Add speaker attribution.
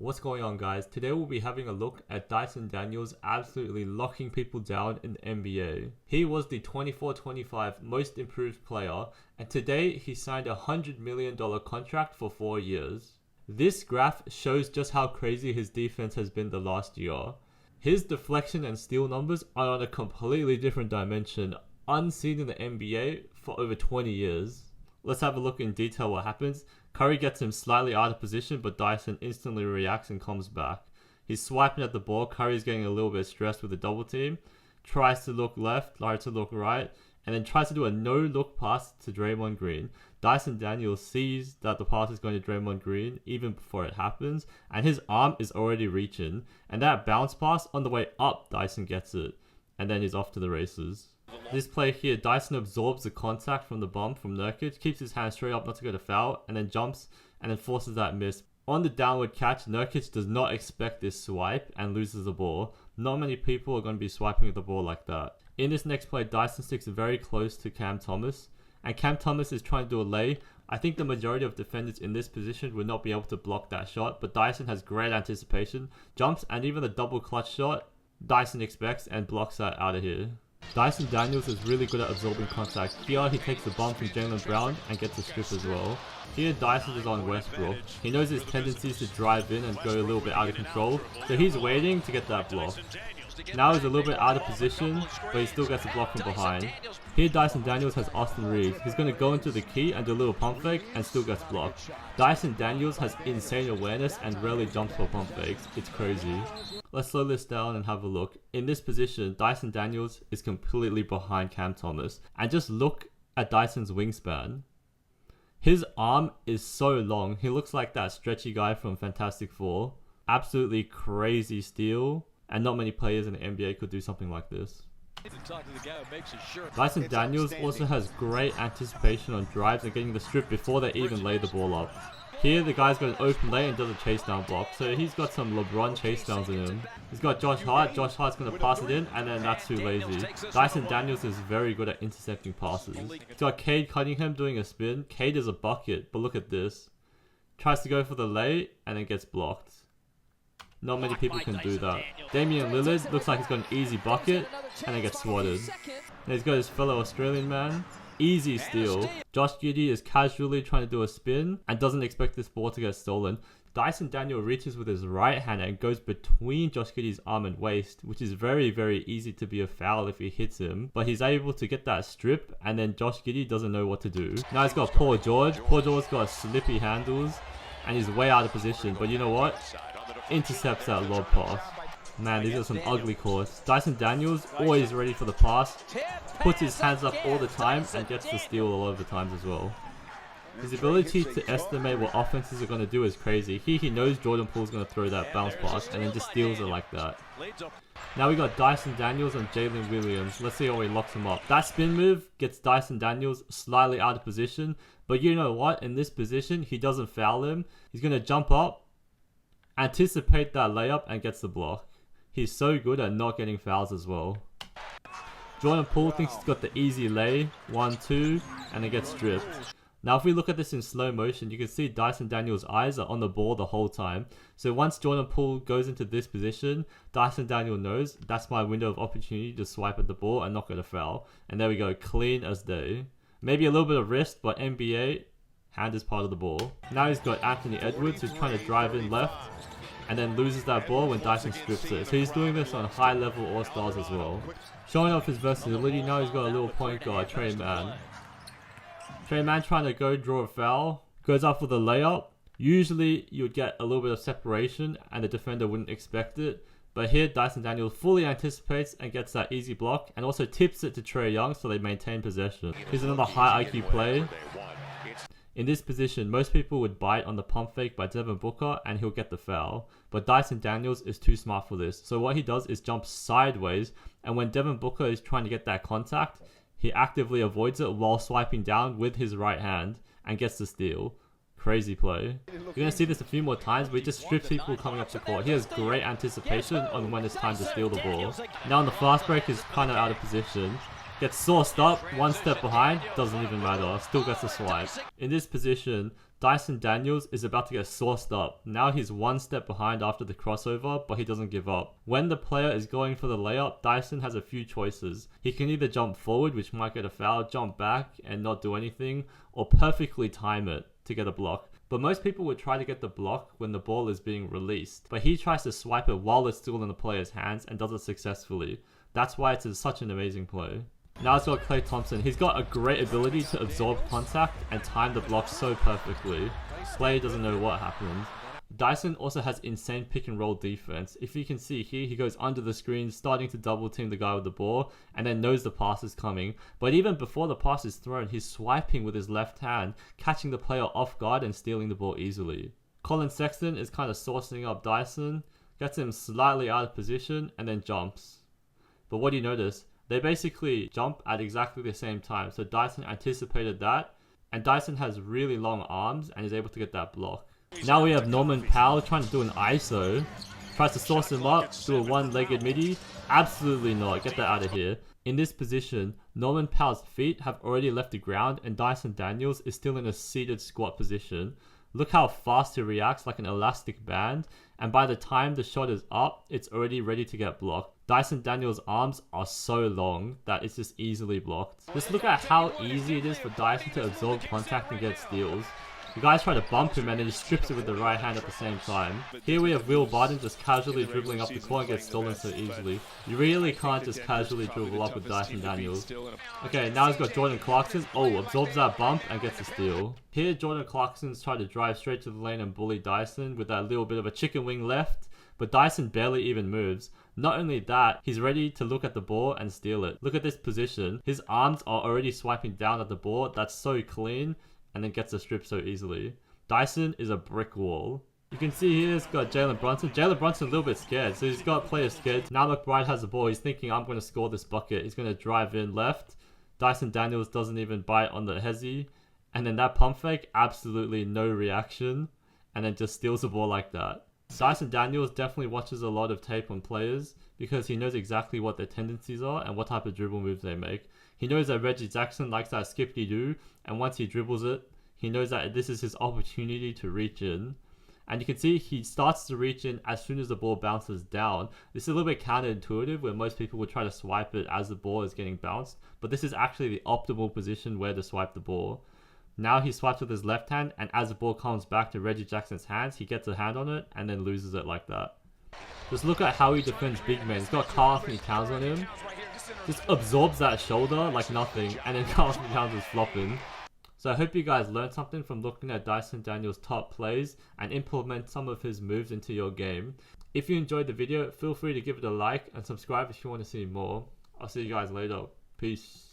Speaker 1: What's going on, guys? Today we'll be having a look at Dyson Daniels absolutely locking people down in the NBA. He was the 24-25 most improved player, and today he signed a $100 million contract for 4 years. This graph shows just how crazy his defense has been the last year. His deflection and steal numbers are on a completely different dimension, unseen in the NBA for over 20 years. Let's have a look in detail what happens. Curry gets him slightly out of position, but Dyson instantly reacts and comes back. He's swiping at the ball. Curry's getting a little bit stressed with the double team. Tries to look left, tries to look right, and then tries to do a no-look pass to Draymond Green. Dyson Daniels sees that the pass is going to Draymond Green even before it happens, and his arm is already reaching. And that bounce pass, on the way up, Dyson gets it. And then he's off to the races. This play here, Dyson absorbs the contact from the bump from Nurkic, keeps his hand straight up not to go to foul, and then jumps and then forces that miss. On the downward catch, Nurkic does not expect this swipe and loses the ball. Not many people are going to be swiping at the ball like that. In this next play, Dyson sticks very close to Cam Thomas, and Cam Thomas is trying to do a lay. I think the majority of defenders in this position would not be able to block that shot, but Dyson has great anticipation, jumps, and even the double clutch shot, Dyson expects and blocks that out of here. Dyson Daniels is really good at absorbing contact. Here he takes the bump from Jaylen Brown and gets a strip as well. Here Dyson is on Westbrook. He knows his tendencies to drive in and go a little bit out of control, so he's waiting to get that block. Now he's a little bit out of position, but he still gets a block from behind. Here Dyson Daniels has Austin Reave. He's going to go into the key and do a little pump fake and still gets blocked. Dyson Daniels has insane awareness and rarely jumps for pump fakes. It's crazy. Let's slow this down and have a look. In this position, Dyson Daniels is completely behind Cam Thomas. And just look at Dyson's wingspan. His arm is so long. He looks like that stretchy guy from Fantastic Four. Absolutely crazy steal. And not many players in the NBA could do something like this. Dyson Daniels also has great anticipation on drives and getting the strip before they even lay the ball up. Here the guy's got an open lane and does a chase down block, so he's got some Lebron chase downs in him. He's got Josh Hart. Josh Hart's going to pass it in, and then that's too lazy. Dyson Daniels is very good at intercepting passes. He's got Cade Cunningham doing a spin. Cade is a bucket, but look at this. Tries to go for the lay and then gets blocked. Not many people can do that. Damian Liliard looks like he's got an easy bucket and then gets swatted. And he's got his fellow Australian man. Easy steal. Josh Giddy is casually trying to do a spin and doesn't expect this ball to get stolen. Dyson Daniels reaches with his right hand and goes between Josh Giddey's arm and waist, which is very, very easy to be a foul if he hits him. But he's able to get that strip, and then Josh Giddy doesn't know what to do. Now he's got Paul George. Paul George's got slippy handles and he's way out of position. But you know what? Intercepts that lob pass. Man, these are some ugly calls. Dyson Daniels, always ready for the pass, puts his hands up all the time and gets the steal a lot of the times as well. His ability to estimate what offenses are going to do is crazy. Here he knows Jordan Poole is going to throw that bounce pass and then just steals it like that. Now we got Dyson Daniels and Jalen Williams. Let's see how he locks him up. That spin move gets Dyson Daniels slightly out of position, but you know what? In this position, he doesn't foul him. He's going to jump up, anticipate that layup and gets the block. He's so good at not getting fouls as well. Jordan Poole thinks he's got the easy lay, 1-2, and then gets stripped. Now if we look at this in slow motion, you can see Dyson Daniels' eyes are on the ball the whole time. So once Jordan Poole goes into this position, Dyson Daniels knows that's my window of opportunity to swipe at the ball and not get a foul. And there we go, clean as day. Maybe a little bit of wrist, but NBA, hand is part of the ball. Now he's got Anthony Edwards who's trying to drive in left and then loses that ball when Dyson strips it. So he's doing this on high level all-stars as well. Showing off his versatility, now he's got a little point guard, Tre Man. Tre Man trying to go draw a foul, goes up for the layup. Usually you would get a little bit of separation and the defender wouldn't expect it. But here Dyson Daniels fully anticipates and gets that easy block and also tips it to Trae Young so they maintain possession. Here's another high IQ play. In this position, most people would bite on the pump fake by Devin Booker and he'll get the foul. But Dyson Daniels is too smart for this. So what he does is jump sideways, and when Devin Booker is trying to get that contact, he actively avoids it while swiping down with his right hand and gets the steal. Crazy play. You're going to see this a few more times, but he just strips people coming up to court. He has great anticipation on when it's time to steal the ball. Now on the fast break, he's kind of out of position. Gets sauced up, one step behind, doesn't even matter, still gets a swipe. In this position, Dyson Daniels is about to get sauced up. Now he's one step behind after the crossover, but he doesn't give up. When the player is going for the layup, Dyson has a few choices. He can either jump forward, which might get a foul, jump back and not do anything, or perfectly time it to get a block. But most people would try to get the block when the ball is being released. But he tries to swipe it while it's still in the player's hands and does it successfully. That's why it's such an amazing play. Now it's got Klay Thompson. He's got a great ability to absorb contact and time the block so perfectly. Klay doesn't know what happened. Dyson also has insane pick and roll defense. If you can see here, he goes under the screen, starting to double team the guy with the ball, and then knows the pass is coming. But even before the pass is thrown, he's swiping with his left hand, catching the player off guard and stealing the ball easily. Collin Sexton is kind of sourcing up Dyson, gets him slightly out of position, and then jumps. But what do you notice? They basically jump at exactly the same time. So Dyson anticipated that, and Dyson has really long arms and is able to get that block. Now we have Norman Powell trying to do an ISO. Tries to source him up, do a one-legged midi. Absolutely not. Get that out of here. In this position, Norman Powell's feet have already left the ground and Dyson Daniels is still in a seated squat position. Look how fast he reacts like an elastic band, and by the time the shot is up, it's already ready to get blocked. Dyson Daniels' arms are so long that it's just easily blocked. Just look at how easy it is for Dyson to absorb contact and get steals. The guys try to bump him and then he strips it with the right hand at the same time. Here we have Barton just casually dribbling up the court and gets stolen so easily. You really can't just casually dribble up with Dyson Daniels. Okay, now he's got Jordan Clarkson. Oh, absorbs that bump and gets a steal. Here Jordan Clarkson's trying to drive straight to the lane and bully Dyson with that little bit of a chicken wing left. But Dyson barely even moves. Not only that, he's ready to look at the ball and steal it. Look at this position. His arms are already swiping down at the ball. That's so clean. And then gets a strip so easily. Dyson is a brick wall. You can see here it's got Jalen Brunson. Jalen Brunson a little bit scared, so he's got players scared. Now McBride has the ball. He's thinking, I'm going to score this bucket. He's going to drive in left. Dyson Daniels doesn't even bite on the hezzy. And then that pump fake, absolutely no reaction. And then just steals the ball like that. Dyson Daniels definitely watches a lot of tape on players because he knows exactly what their tendencies are and what type of dribble moves they make. He knows that Reggie Jackson likes that skippity-doo, and once he dribbles it, he knows that this is his opportunity to reach in. And you can see he starts to reach in as soon as the ball bounces down. This is a little bit counterintuitive where most people would try to swipe it as the ball is getting bounced, but this is actually the optimal position where to swipe the ball. Now he swipes with his left hand, and as the ball comes back to Reggie Jackson's hands, he gets a hand on it and then loses it like that. Just look at how he defends big men. He's got Karl Anthony Towns on him. Just absorbs that shoulder like nothing, and then Karl Anthony Towns is flopping. So I hope you guys learned something from looking at Dyson Daniels' top plays and implement some of his moves into your game. If you enjoyed the video, feel free to give it a like and subscribe if you want to see more. I'll see you guys later. Peace.